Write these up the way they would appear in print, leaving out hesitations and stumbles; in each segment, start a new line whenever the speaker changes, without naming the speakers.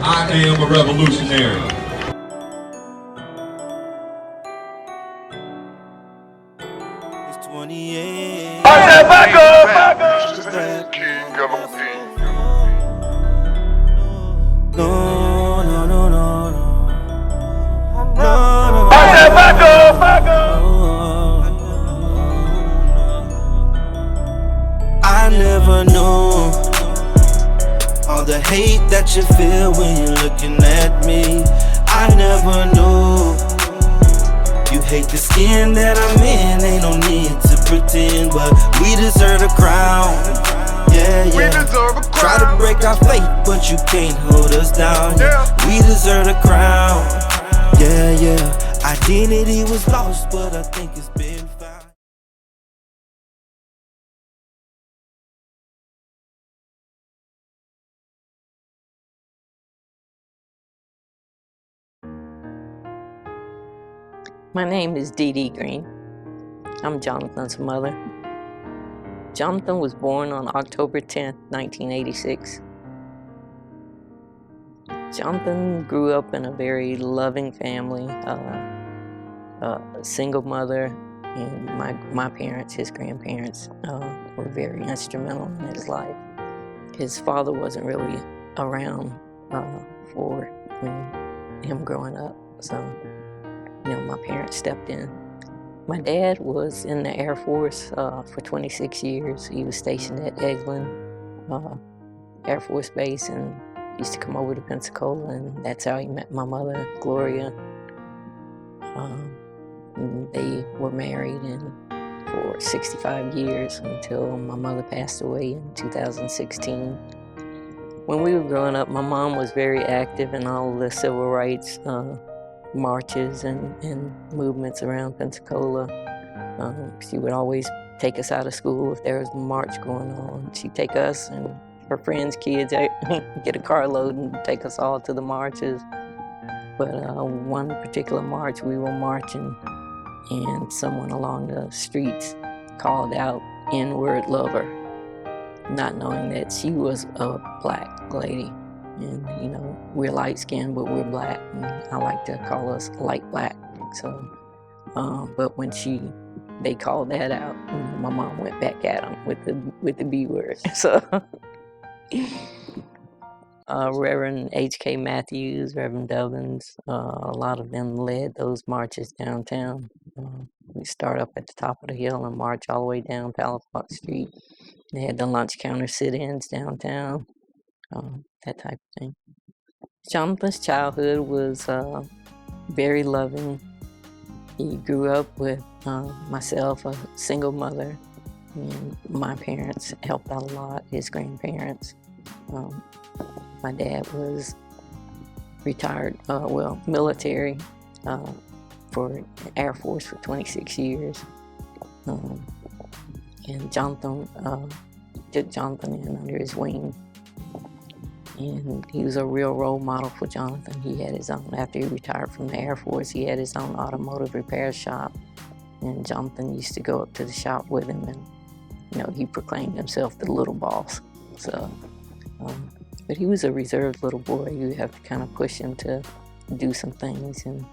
I am a revolutionary.
It's 28.
Back up!
King of the No, no, no, no, no.
Back up!
I never knew all the hate that you feel when you're looking at me. I never knew you hate the skin that I'm in. Ain't no need to pretend, but we deserve a crown. Yeah, yeah.
We deserve a crown.
Try to break our faith, but you can't hold us down. Yeah. We deserve a crown. Yeah, yeah. Identity was lost, but I think it's been found.
My name is Dee Dee Green. I'm Jonathan's mother. Jonathan was born on October 10th, 1986. Jonathan grew up in a very loving family, a single mother, and my parents, his grandparents, were very instrumental in his life. His father wasn't really around for him growing up, so my parents stepped in. My dad was in the Air Force for 26 years. He was stationed at Eglin Air Force Base and used to come over to Pensacola, and that's how he met my mother, Gloria. They were married for 65 years until my mother passed away in 2016. When we were growing up, my mom was very active in all of the civil rights marches and movements around Pensacola. She would always take us out of school if there was a march going on. She'd take us and her friends' kids, get a carload and take us all to the marches. But one particular march, we were marching and someone along the streets called out N-word lover, not knowing that she was a black lady. And we're light-skinned, but we're black, and I like to call us light black. So, but when they called that out, my mom went back at them with the B word. So, Reverend H.K. Matthews, Reverend Dubbins, a lot of them led those marches downtown. We start up at the top of the hill and march all the way down Palafox Street. They had the lunch counter sit-ins downtown. That type of thing. Jonathan's childhood was very loving. He grew up with myself, a single mother, and my parents helped out a lot, his grandparents. My dad was retired, military for Air Force for 26 years. And Jonathan took Jonathan in under his wing. And he was a real role model for Jonathan. He had his own, after he retired from the Air Force, he had his own automotive repair shop. And Jonathan used to go up to the shop with him, and, he proclaimed himself the little boss. So, but he was a reserved little boy. You have to kind of push him to do some things and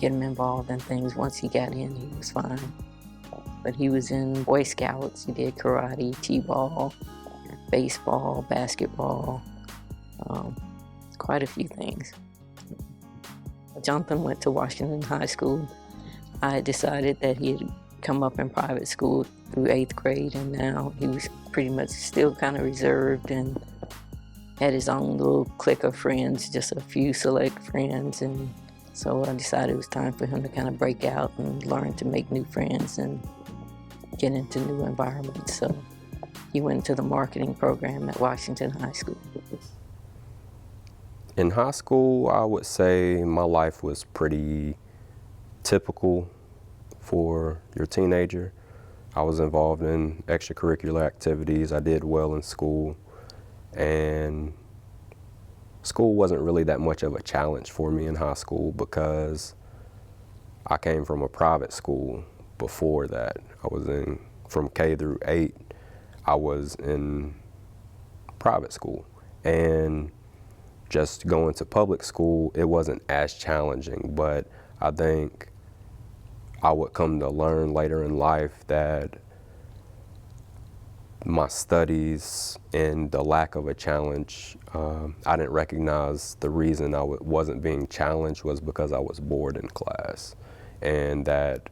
get him involved in things. Once he got in, he was fine. But he was in Boy Scouts. He did karate, t-ball, baseball, basketball, quite a few things. Jonathan went to Washington High School. I had decided that he had come up in private school through 8th grade, and now he was pretty much still kind of reserved and had his own little clique of friends, just a few select friends. And so I decided it was time for him to kind of break out and learn to make new friends and get into new environments. So he went to the marketing program at Washington High School.
In high school, I would say my life was pretty typical for your teenager. I was involved in extracurricular activities. I did well in school, and school wasn't really that much of a challenge for me in high school because I came from a private school before that. From K through 8, I was in private school. And just going to public school, it wasn't as challenging, but I think I would come to learn later in life that my studies and the lack of a challenge, I didn't recognize the reason I wasn't being challenged was because I was bored in class, and that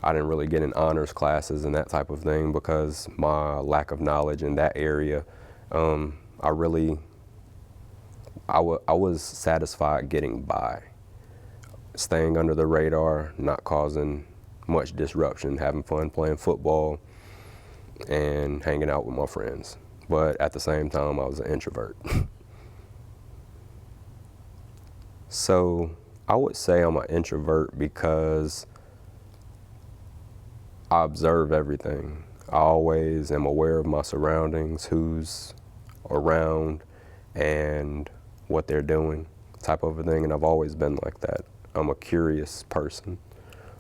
I didn't really get in honors classes and that type of thing because my lack of knowledge in that area. I was satisfied getting by, staying under the radar, not causing much disruption, having fun playing football and hanging out with my friends. But at the same time, I was an introvert. So I would say I'm an introvert because I observe everything. I always am aware of my surroundings, who's around and what they're doing, type of a thing, and I've always been like that. I'm a curious person.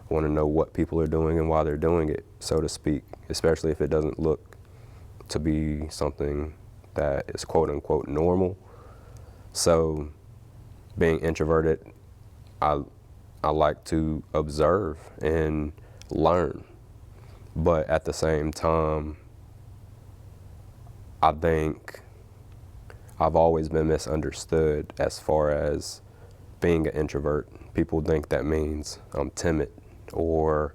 I want to know what people are doing and why they're doing it, so to speak, especially if it doesn't look to be something that is quote unquote normal. So being introverted, I like to observe and learn. But at the same time, I think I've always been misunderstood as far as being an introvert. People think that means I'm timid or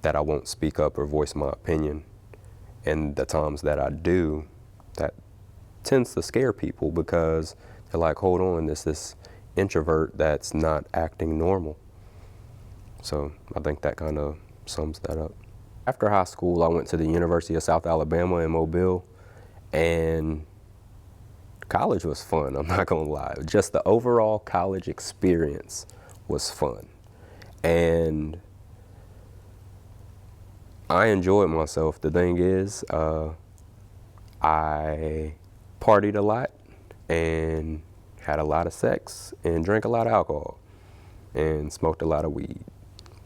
that I won't speak up or voice my opinion. And the times that I do, that tends to scare people because they're like, hold on, this introvert that's not acting normal. So I think that kind of sums that up. After high school, I went to the University of South Alabama in Mobile, and college was fun, I'm not gonna lie. Just the overall college experience was fun. And I enjoyed myself. The thing is, I partied a lot and had a lot of sex and drank a lot of alcohol and smoked a lot of weed.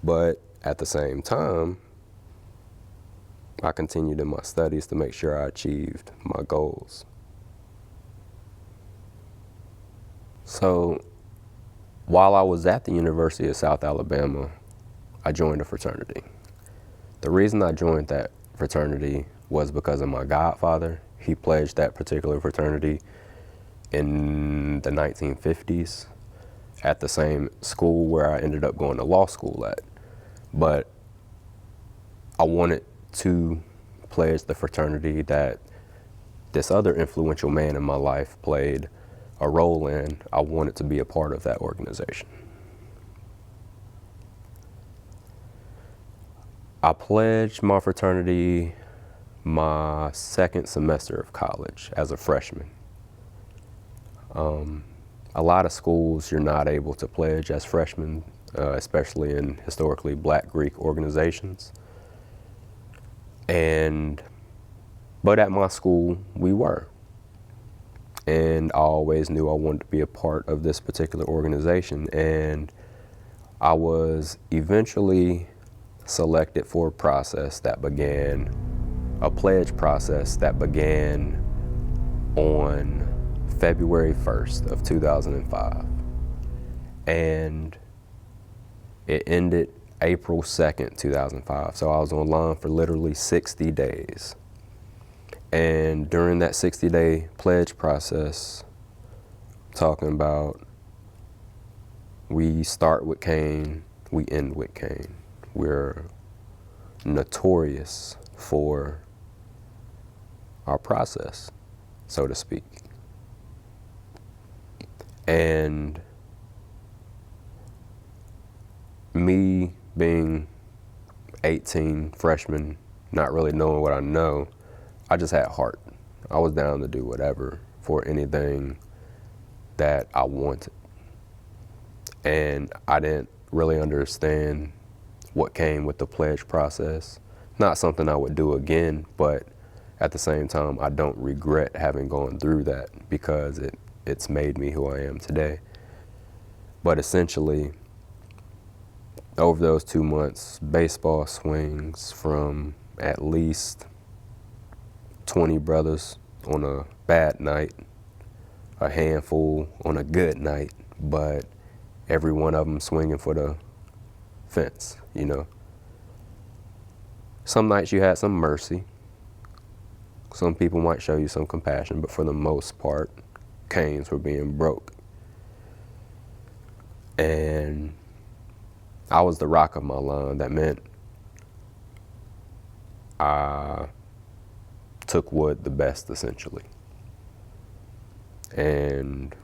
But at the same time, I continued in my studies to make sure I achieved my goals. So while I was at the University of South Alabama, I joined a fraternity. The reason I joined that fraternity was because of my godfather. He pledged that particular fraternity in the 1950s at the same school where I ended up going to law school at. But I wanted to pledge the fraternity that this other influential man in my life played a role in. I wanted to be a part of that organization. I pledged my fraternity my second semester of college as a freshman. A lot of schools you're not able to pledge as freshmen, especially in historically Black Greek organizations. But at my school, we were. And I always knew I wanted to be a part of this particular organization. And I was eventually selected for a process that began, a pledge process that began on February 1st of 2005. And it ended April 2nd, 2005. So I was online for literally 60 days. And during that 60-day pledge process, talking about we start with Cain, we end with Cain. We're notorious for our process, so to speak. And me being 18, freshman, not really knowing what I know, I just had heart. I was down to do whatever for anything that I wanted. And I didn't really understand what came with the pledge process. Not something I would do again, but at the same time, I don't regret having gone through that because it's made me who I am today. But essentially, over those 2 months, baseball swings from at least 20 brothers on a bad night, a handful on a good night, but every one of them swinging for the fence, you know. Some nights you had some mercy. Some people might show you some compassion, but for the most part, canes were being broke. And I was the rock of my line. That meant I took wood the best, essentially. And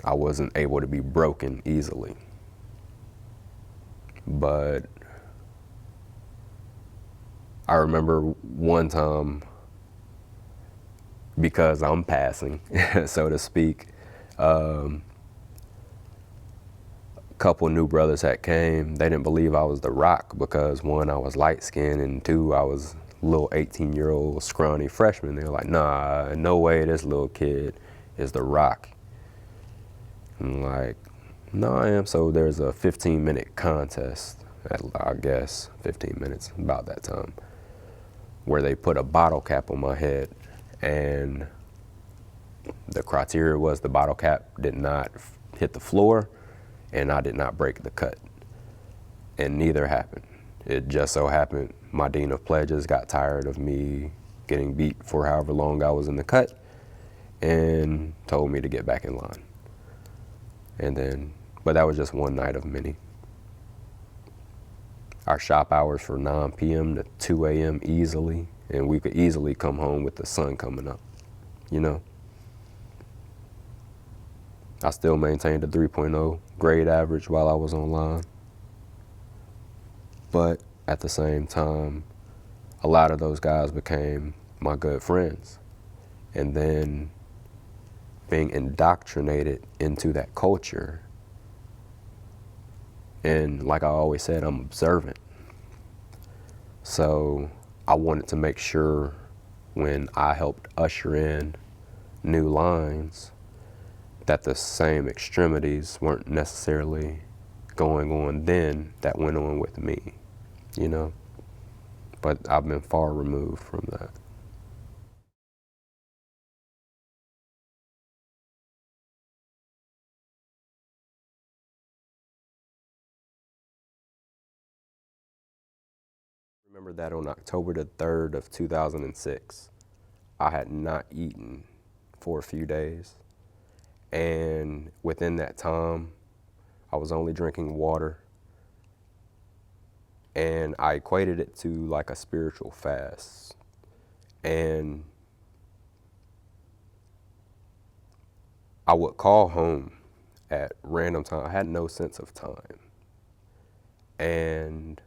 I wasn't able to be broken easily. But I remember one time, because I'm passing, so to speak, a couple new brothers that came, they didn't believe I was the rock because one, I was light skinned, and two, I was a little 18-year-old scrawny freshman. They were like, nah, no way this little kid is the rock. I'm like, no, I am. So there's a 15-minute contest, I guess 15 minutes, about that time, where they put a bottle cap on my head, and the criteria was the bottle cap did not hit the floor and I did not break the cut, and neither happened. It just so happened my dean of pledges got tired of me getting beat for however long I was in the cut and told me to get back in line. And then, but that was just one night of many. Our shop hours for 9 p.m. to 2 a.m. easily, and we could easily come home with the sun coming up, you know? I still maintained a 3.0 grade average while I was online. But at the same time, a lot of those guys became my good friends. And then being indoctrinated into that culture, and like I always said, I'm observant. So I wanted to make sure when I helped usher in new lines that the same extremities weren't necessarily going on then that went on with me, you know? But I've been far removed from that. Remember that on October the 3rd of 2006, I had not eaten for a few days. And within that time, I was only drinking water. And I equated it to like a spiritual fast. And I would call home at random time. I had no sense of time. And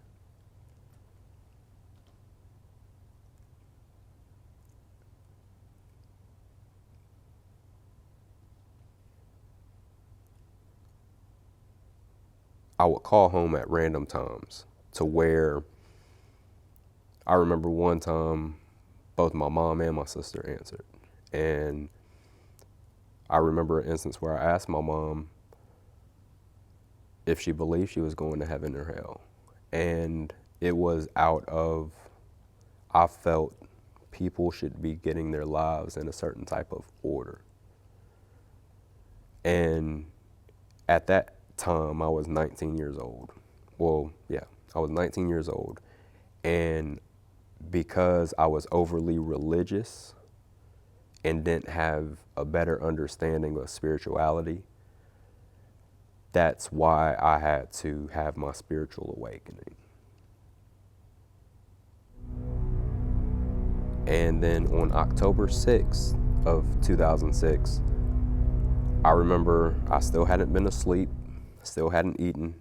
I would call home at random times to where I remember one time both my mom and my sister answered. And I remember an instance where I asked my mom if she believed she was going to heaven or hell. And it was out of, I felt people should be getting their lives in a certain type of order. And at that time, I was 19 years old. Well, yeah, I was 19 years old. And because I was overly religious and didn't have a better understanding of spirituality, that's why I had to have my spiritual awakening. And then on October 6th of 2006, I remember I still hadn't been asleep, still hadn't eaten,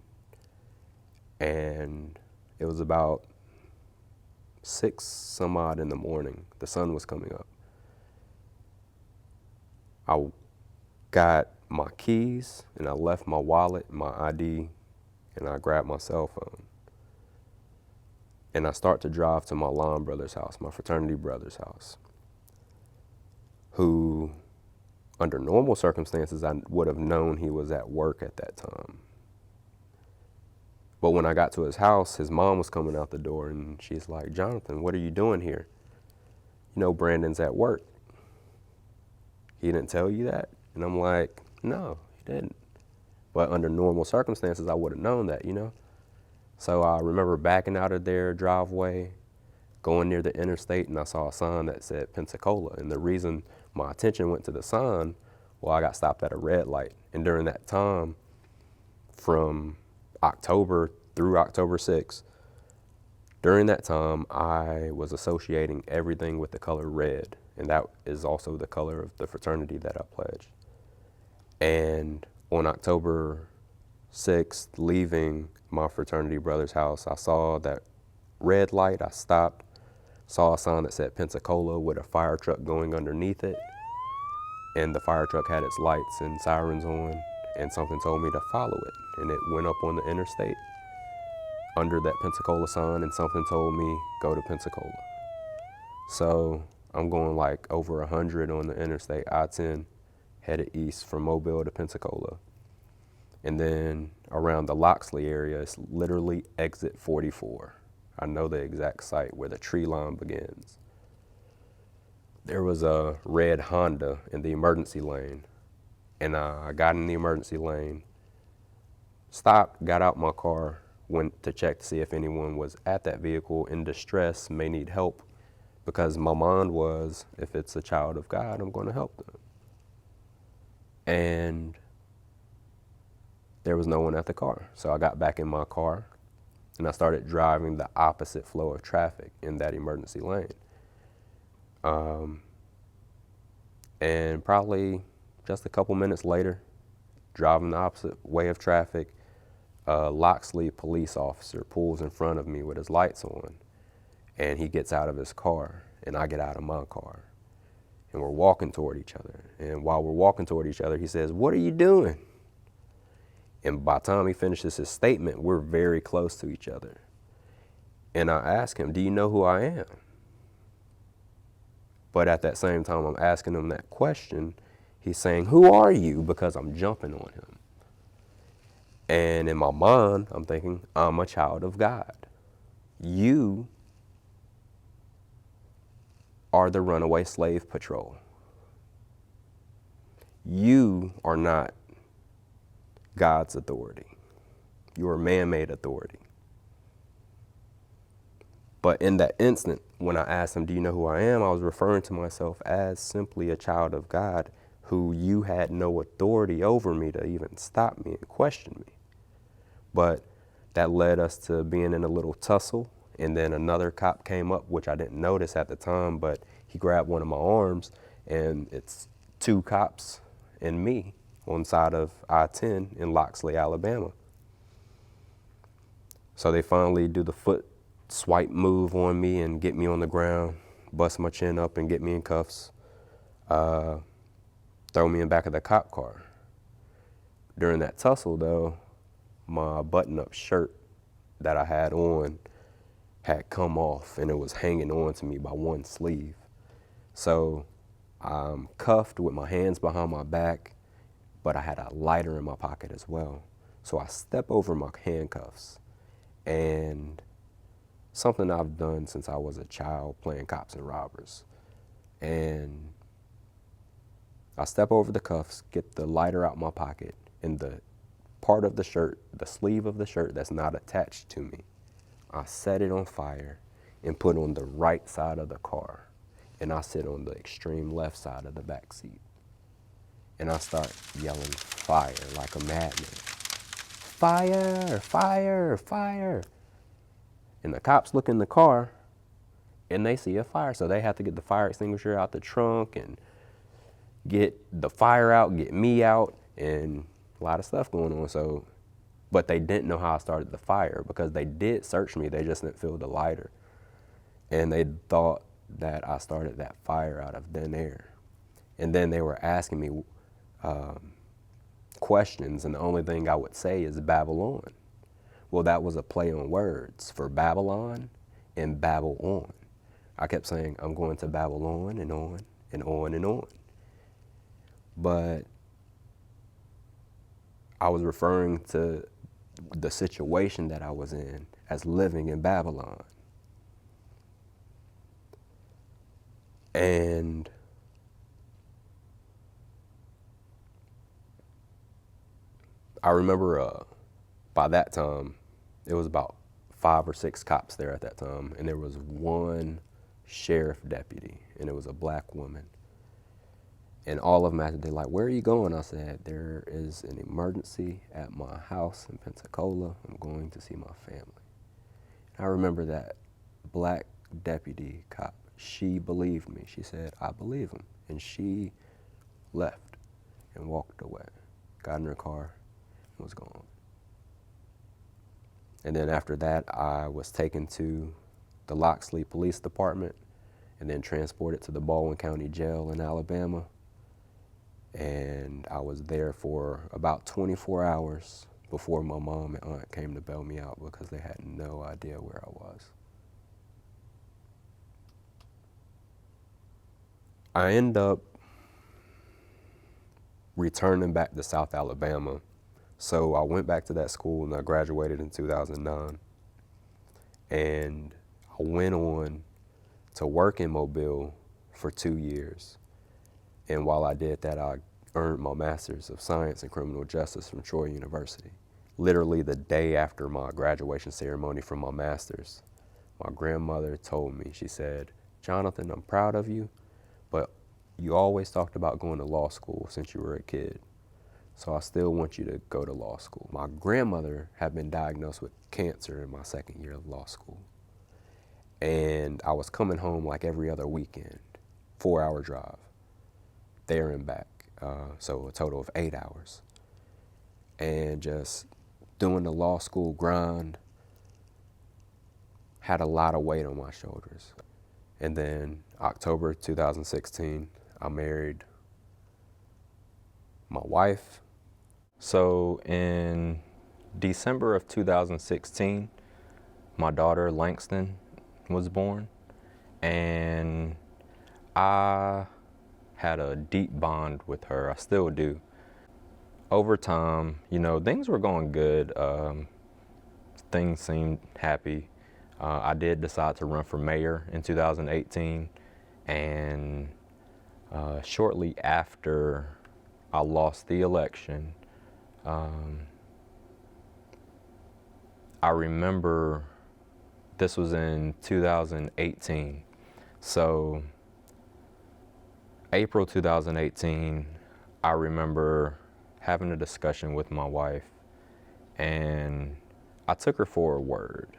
and it was about 6 some odd in the morning. The sun was coming up. I got my keys and I left my wallet, my ID, and I grabbed my cell phone. And I start to drive to my line brother's house, my fraternity brother's house, who, under normal circumstances, I would have known he was at work at that time. But when I got to his house, his mom was coming out the door and she's like, "Jonathan, what are you doing here? You know Brandon's at work." he didn't tell you that? And I'm like, no, he didn't. But under normal circumstances, I would have known that, you know? So I remember backing out of their driveway, going near the interstate, and I saw a sign that said Pensacola. And the reason my attention went to the sign, well, I got stopped at a red light. And during that time, from October through October 6th, during that time, I was associating everything with the color red. And that is also the color of the fraternity that I pledged. And on October 6th, leaving my fraternity brother's house, I saw that red light. I stopped, saw a sign that said Pensacola with a fire truck going underneath it. And the fire truck had its lights and sirens on, and something told me to follow it. And it went up on the interstate under that Pensacola sign, and something told me, go to Pensacola. So I'm going like over 100 on the interstate, I-10, headed east from Mobile to Pensacola. And then around the Loxley area, it's literally exit 44. I know the exact site where the tree line begins. There was a red Honda in the emergency lane, and I got in the emergency lane, stopped, got out my car, went to check to see if anyone was at that vehicle in distress, may need help, because my mind was, if it's a child of God, I'm going to help them. And there was no one at the car. So I got back in my car and I started driving the opposite flow of traffic in that emergency lane. And probably just a couple minutes later, driving the opposite way of traffic, a Loxley police officer pulls in front of me with his lights on, and he gets out of his car and I get out of my car. And we're walking toward each other. And while we're walking toward each other, he says, "What are you doing?" And by the time he finishes his statement, we're very close to each other. And I ask him, "Do you know who I am?" But at that same time I'm asking him that question, he's saying, "Who are you?" Because I'm jumping on him. And in my mind, I'm thinking, I'm a child of God. You are the runaway slave patrol. You are not God's authority. You are man-made authority. But in that instant, when I asked him, "Do you know who I am?" I was referring to myself as simply a child of God who you had no authority over me to even stop me and question me. But that led us to being in a little tussle. And then another cop came up, which I didn't notice at the time, but he grabbed one of my arms, and it's two cops and me on the side of I-10 in Loxley, Alabama. So they finally do the foot swipe move on me and get me on the ground, bust my chin up and get me in cuffs, throw me in back of the cop car. During that tussle though, my button-up shirt that I had on had come off and it was hanging on to me by one sleeve. So I'm cuffed with my hands behind my back, but I had a lighter in my pocket as well. So I step over my handcuffs, and something I've done since I was a child, playing cops and robbers. And I step over the cuffs, get the lighter out my pocket, and the part of the shirt, the sleeve of the shirt that's not attached to me, I set it on fire and put on the right side of the car. And I sit on the extreme left side of the back seat. And I start yelling fire like a madman. Fire, fire, fire. And the cops look in the car and they see a fire. So they have to get the fire extinguisher out the trunk and get the fire out, get me out, and a lot of stuff going on. So, but they didn't know how I started the fire because they did search me. They just didn't feel the lighter. And they thought that I started that fire out of thin air. And then they were asking me questions, and the only thing I would say is Babylon. Well, that was a play on words for Babylon and Babble on. I kept saying, I'm going to Babylon and on and on and on. But I was referring to the situation that I was in as living in Babylon. And I remember by that time, it was about 5 or 6 cops there at that time, and there was one sheriff deputy, and it was a black woman. And all of them, they're like, "Where are you going?" I said, "There is an emergency at my house in Pensacola. I'm going to see my family." And I remember that black deputy cop, she believed me. She said, "I believe him." And she left and walked away, got in her car, and was gone. And then after that, I was taken to the Loxley Police Department and then transported to the Baldwin County Jail in Alabama. And I was there for about 24 hours before my mom and aunt came to bail me out because they had no idea where I was. I ended up returning back to South Alabama. So I went back to that school and I graduated in 2009. And I went on to work in Mobile for 2 years. And while I did that, I earned my Master's of Science in Criminal Justice from Troy University. Literally the day after my graduation ceremony from my Master's, my grandmother told me, she said, "Jonathan, I'm proud of you, but you always talked about going to law school since you were a kid. So I still want you to go to law school." My grandmother had been diagnosed with cancer in my second year of law school. And I was coming home like every other weekend, 4-hour drive, there and back. So a total of 8 hours. And just doing the law school grind had a lot of weight on my shoulders. And then October 2016, I married my wife. So in December of 2016, my daughter Langston was born, and I had a deep bond with her. I still do. Over time, you know, things were going good. Things seemed happy. I did decide to run for mayor in 2018, and shortly after I lost the election, I remember this was in 2018. So April 2018, I remember having a discussion with my wife, and I took her for a word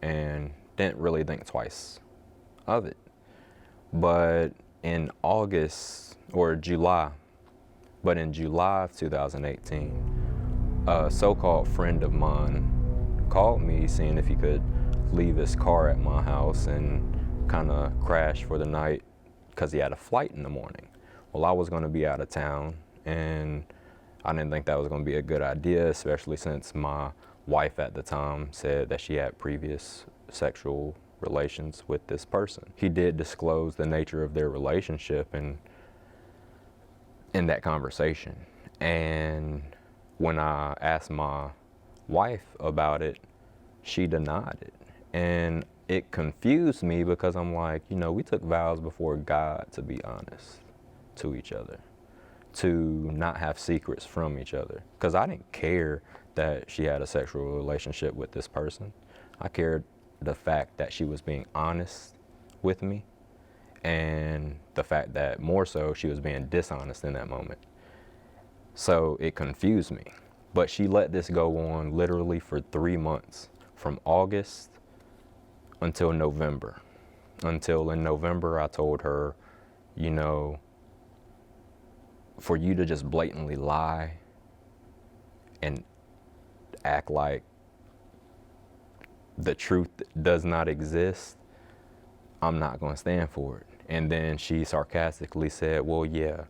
and didn't really think twice of it. But in July of 2018, a so-called friend of mine called me seeing if he could leave his car at my house and kind of crash for the night because he had a flight in the morning. Well, I was going to be out of town, and I didn't think that was going to be a good idea, especially since my wife at the time said that she had previous sexual relations with this person. He did disclose the nature of their relationship in that conversation. And when I asked my wife about it, she denied it. And it confused me because I'm like, you know, we took vows before God to be honest to each other, to not have secrets from each other. Because I didn't care that she had a sexual relationship with this person. I cared the fact that she was being honest with me, and the fact that more so she was being dishonest in that moment. So it confused me. But she let this go on literally for 3 months, from August until November. Until in November, I told her, you know, for you to just blatantly lie and act like the truth does not exist, I'm not going to stand for it. And then she sarcastically said, well, yeah,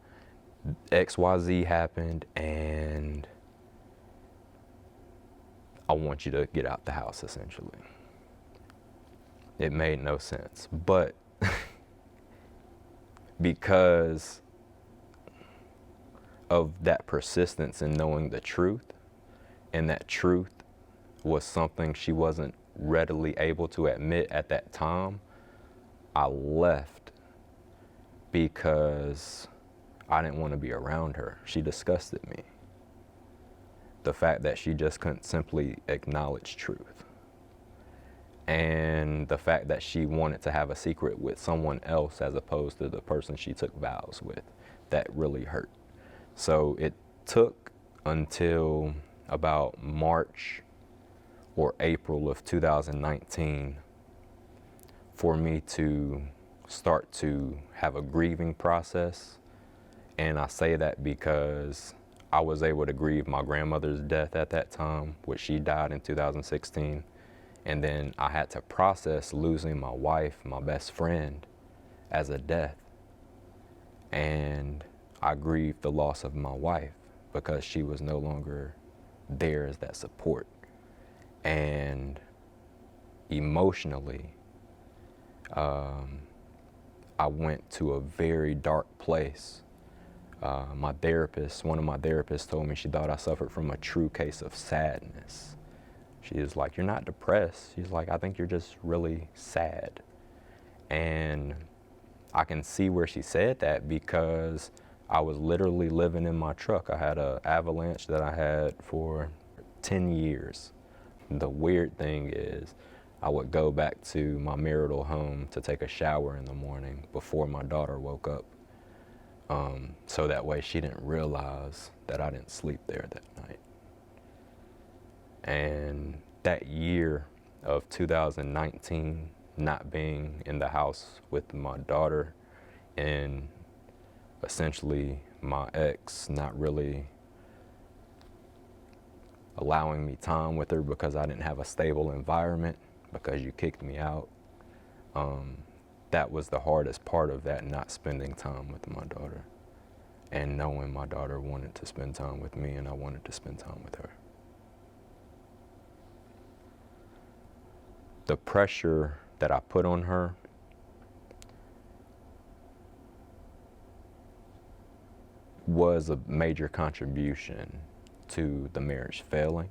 XYZ happened, and I want you to get out the house, essentially. It made no sense. But because of that persistence in knowing the truth, and that truth was something she wasn't readily able to admit at that time, I left because I didn't want to be around her. She disgusted me. the fact that she just couldn't simply acknowledge truth, and the fact that she wanted to have a secret with someone else as opposed to the person she took vows with, that really hurt. So it took until about March or April of 2019 for me to start to have a grieving process. And I say that because I was able to grieve my grandmother's death at that time, which she died in 2016. And then I had to process losing my wife, my best friend, as a death. And I grieved the loss of my wife because she was no longer there as that support. And emotionally, I went to a very dark place. One of my therapists told me she thought I suffered from a true case of sadness. She was like, "You're not depressed." She's like, "I think you're just really sad." And I can see where she said that because I was literally living in my truck. I had an Avalanche that I had for 10 years. The weird thing is I would go back to my marital home to take a shower in the morning before my daughter woke up. So that way she didn't realize that I didn't sleep there that night. And that year of 2019, not being in the house with my daughter and essentially my ex not really allowing me time with her because I didn't have a stable environment because you kicked me out. That was the hardest part of that, not spending time with my daughter and knowing my daughter wanted to spend time with me and I wanted to spend time with her. The pressure that I put on her was a major contribution to the marriage failing.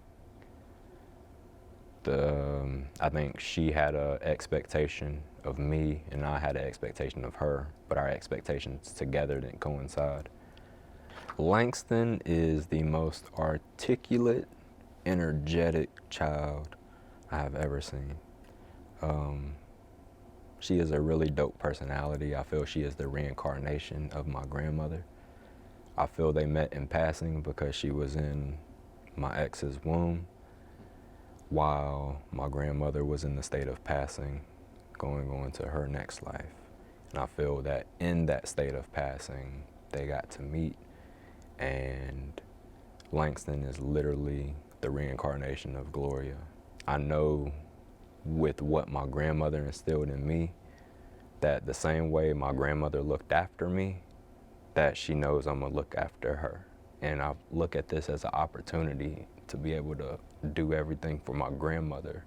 I think she had an expectation of me and I had an expectation of her, but our expectations together didn't coincide. Langston is the most articulate, energetic child I have ever seen. She is a really dope personality. I feel she is the reincarnation of my grandmother. I feel they met in passing because she was in my ex's womb while my grandmother was in the state of passing, going on to her next life. And I feel that in that state of passing, they got to meet, and Langston is literally the reincarnation of Gloria. I know with what my grandmother instilled in me, that the same way my grandmother looked after me, that she knows I'm gonna look after her. And I look at this as an opportunity to be able to do everything for my grandmother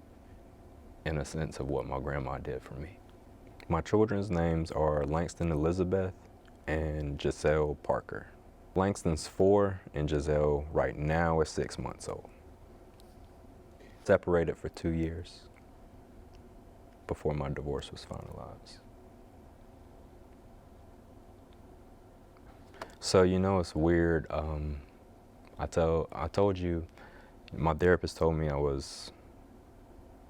in a sense of what my grandma did for me. My children's names are Langston Elizabeth and Giselle Parker. Langston's 4 and Giselle right now is 6 months old. Separated for 2 years before my divorce was finalized. So, you know, it's weird. I told you, my therapist told me I was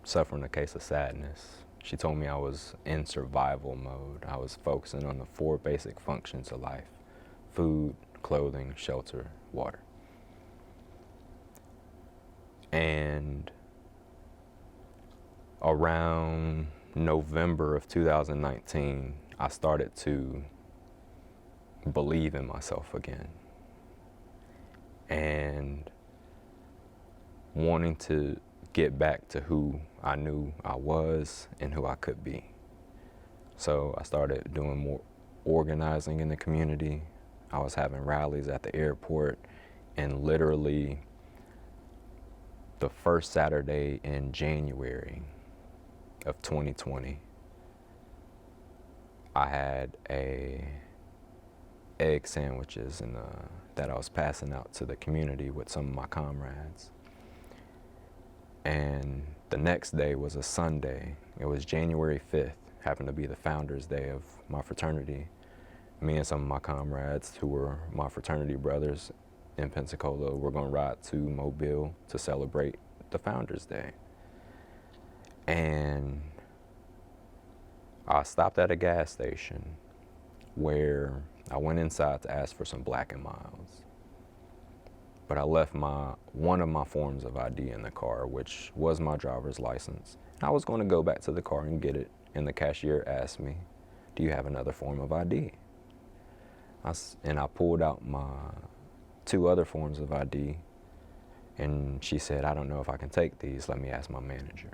suffering a case of sadness. She told me I was in survival mode. I was focusing on the 4 basic functions of life: food, clothing, shelter, water. And around November of 2019, I started to believe in myself again and wanting to get back to who I knew I was and who I could be. So I started doing more organizing in the community. I was having rallies at the airport, and literally the first Saturday in January of 2020, I had egg sandwiches that I was passing out to the community with some of my comrades. And the next day was a Sunday. It was January 5th, happened to be the Founders Day of my fraternity. Me and some of my comrades who were my fraternity brothers in Pensacola. We're gonna ride to Mobile to celebrate the Founders Day. And I stopped at a gas station where I went inside to ask for some Black & Milds. But I left one of my forms of ID in the car, which was my driver's license. I was going to go back to the car and get it, and the cashier asked me, "Do you have another form of ID?" And I pulled out my 2 other forms of ID, and she said, "I don't know if I can take these, let me ask my manager."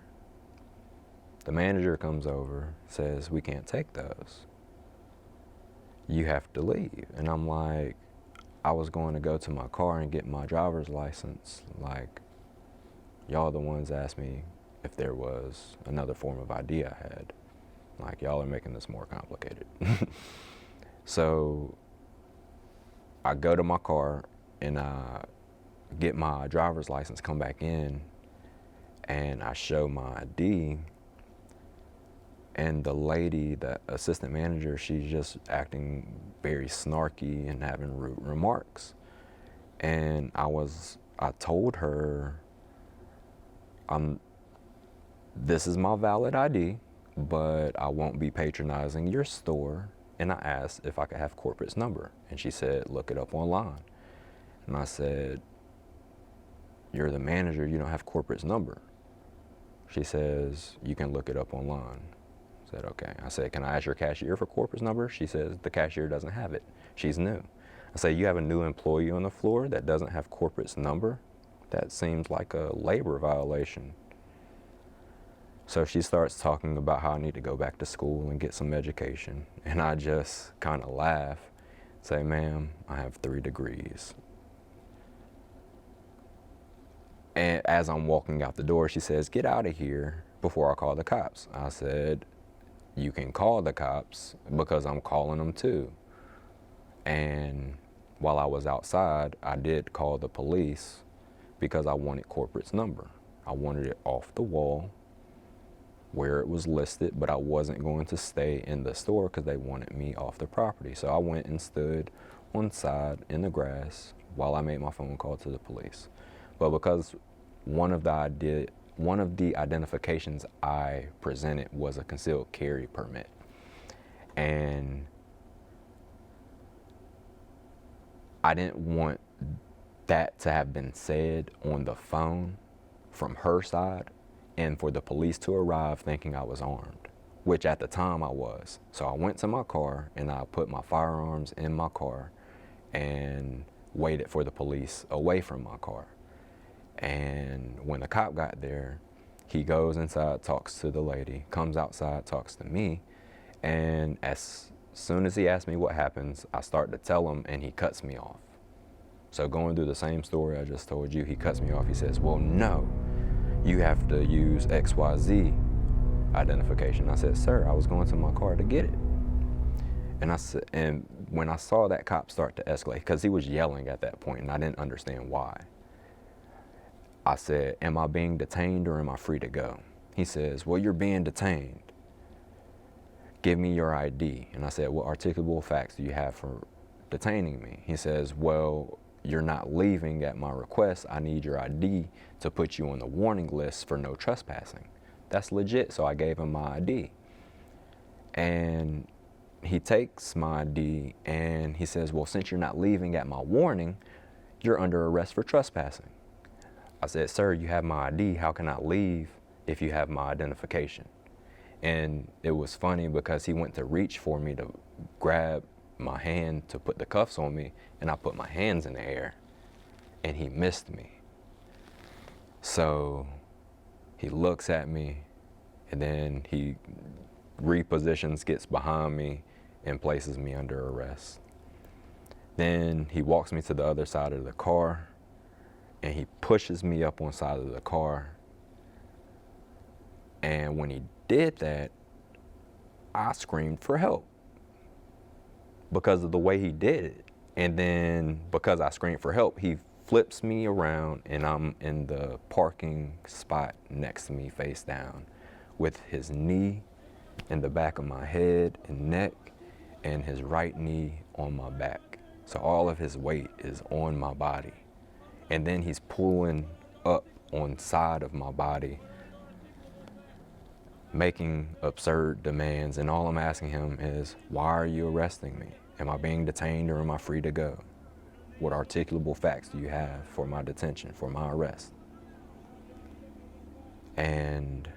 The manager comes over, says, "We can't take those. You have to leave." And I'm like, I was going to go to my car and get my driver's license. Like, y'all the ones asked me if there was another form of ID I had. Like, y'all are making this more complicated. So I go to my car and I get my driver's license, come back in, and I show my ID. And the lady, the assistant manager, she's just acting very snarky and having rude remarks. And I told her, this is my valid ID, but I won't be patronizing your store. And I asked if I could have corporate's number. And she said, "Look it up online." And I said, "You're the manager, you don't have corporate's number." She says, "You can look it up online." I said, "Okay." I said, "Can I ask your cashier for corporate's number?" She says, "The cashier doesn't have it. She's new." I say, "You have a new employee on the floor that doesn't have corporate's number? That seems like a labor violation." So she starts talking about how I need to go back to school and get some education. And I just kind of laugh, say, "Ma'am, I have 3 degrees. And as I'm walking out the door, she says, "Get out of here before I call the cops." I said, "You can call the cops because I'm calling them too." And while I was outside, I did call the police because I wanted corporate's number. I wanted it off the wall where it was listed, but I wasn't going to stay in the store because they wanted me off the property. So I went and stood on the side in the grass while I made my phone call to the police. But because one of the identifications I presented was a concealed carry permit, and I didn't want that to have been said on the phone from her side, and for the police to arrive thinking I was armed, which at the time I was. So I went to my car and I put my firearms in my car and waited for the police away from my car. And when the cop got there, he goes inside, talks to the lady, comes outside, talks to me, and as soon as he asks me what happens, I start to tell him and he cuts me off. So going through the same story I just told you, he cuts me off. He says, "Well, no, you have to use XYZ identification." I said, "Sir, I was going to my car to get it." And when I saw that cop start to escalate, because he was yelling at that point and I didn't understand why, I said, "Am I being detained or am I free to go?" He says, "Well, you're being detained. Give me your ID." And I said, "What articulable facts do you have for detaining me?" He says, "Well, you're not leaving at my request. I need your ID to put you on the warning list for no trespassing." That's legit, so I gave him my ID. And he takes my ID and he says, "Well, since you're not leaving at my warning, you're under arrest for trespassing." I said, "Sir, you have my ID. How can I leave if you have my identification?" And it was funny because he went to reach for me to grab my hand to put the cuffs on me, and I put my hands in the air and he missed me. So he looks at me and then he repositions, gets behind me and places me under arrest. Then he walks me to the other side of the car and he pushes me up on side of the car. And when he did that, I screamed for help because of the way he did it. And then because I screamed for help, he flips me around and I'm in the parking spot next to me face down with his knee in the back of my head and neck and his right knee on my back. So all of his weight is on my body. And then he's pulling up on side of my body, making absurd demands. And all I'm asking him is, why are you arresting me? Am I being detained or am I free to go? What articulable facts do you have for my detention, for my arrest? And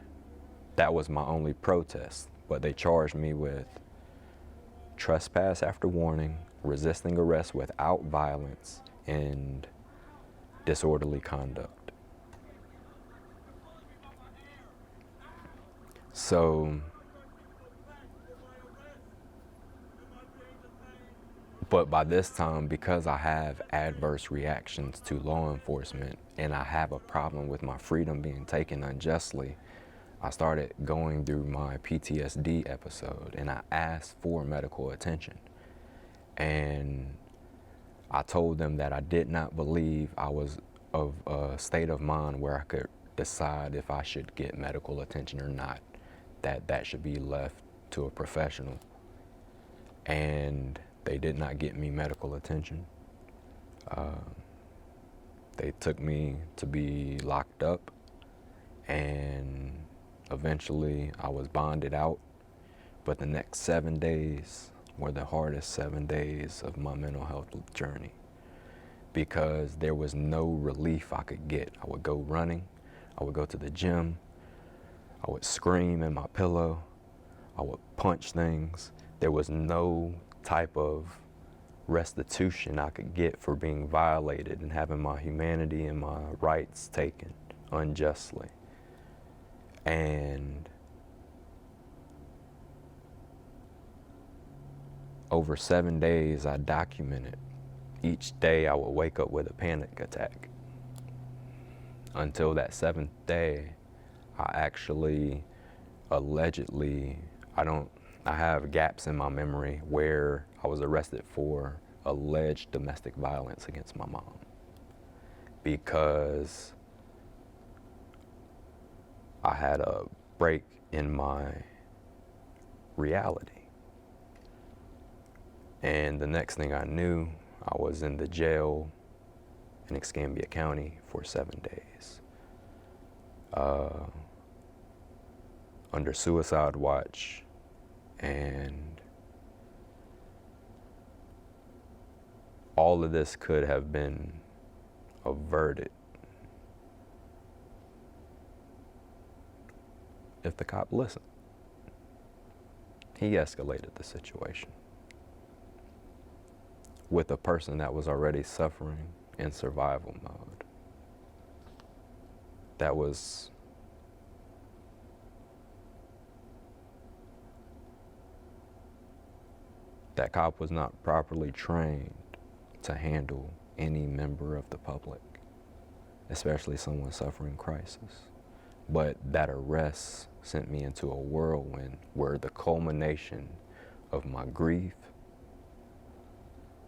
that was my only protest. But they charged me with trespass after warning, resisting arrest without violence, and disorderly conduct. So, but by this time, because I have adverse reactions to law enforcement and I have a problem with my freedom being taken unjustly, I started going through my PTSD episode and I asked for medical attention. And I told them that I did not believe I was of a state of mind where I could decide if I should get medical attention or not, that should be left to a professional. And they did not get me medical attention. They took me to be locked up, and eventually I was bonded out. But the next 7 days were the hardest 7 days of my mental health journey, because there was no relief I could get. I would go running, I would go to the gym, I would scream in my pillow, I would punch things. There was no type of restitution I could get for being violated and having my humanity and my rights taken unjustly. And over 7 days, I documented. Each day I would wake up with a panic attack. Until that 7th day, I actually allegedly, I have gaps in my memory where I was arrested for alleged domestic violence against my mom, because I had a break in my reality. And the next thing I knew, I was in the jail in Escambia County for 7 days. Under suicide watch, and all of this could have been averted if the cop listened. He escalated the situation with a person that was already suffering in survival mode. That cop was not properly trained to handle any member of the public, especially someone suffering crisis. But that arrest sent me into a whirlwind where the culmination of my grief,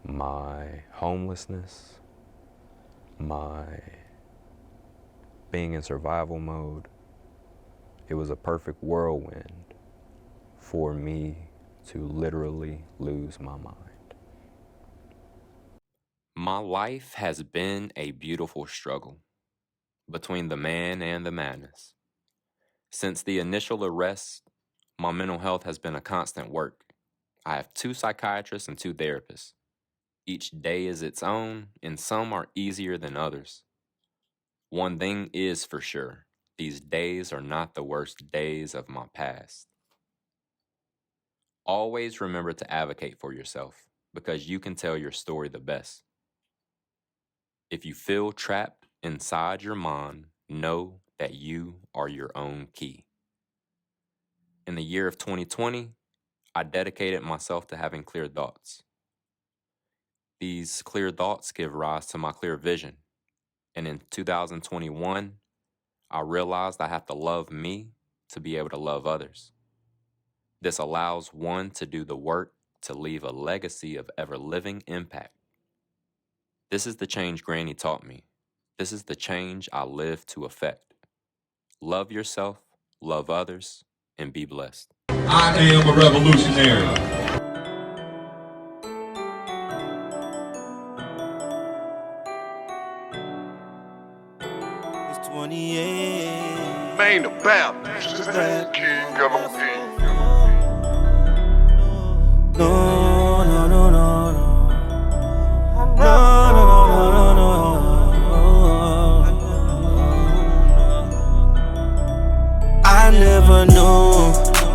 my homelessness, my being in survival mode, it was a perfect whirlwind for me to literally lose my mind. My life has been a beautiful struggle between the man and the madness. Since the initial arrest, my mental health has been a constant work. I have 2 psychiatrists and 2 therapists. Each day is its own, and some are easier than others. One thing is for sure, these days are not the worst days of my past. Always remember to advocate for yourself, because you can tell your story the best. If you feel trapped inside your mind, know that you are your own key. In the year of 2020, I dedicated myself to having clear thoughts. These clear thoughts give rise to my clear vision. And in 2021, I realized I have to love me to be able to love others. This allows one to do the work to leave a legacy of ever-living impact. This is the change Granny taught me. This is the change I live to affect. Love yourself, love others, and be blessed.
I am a revolutionary.
28.
Maine the Baptist, king of the peace.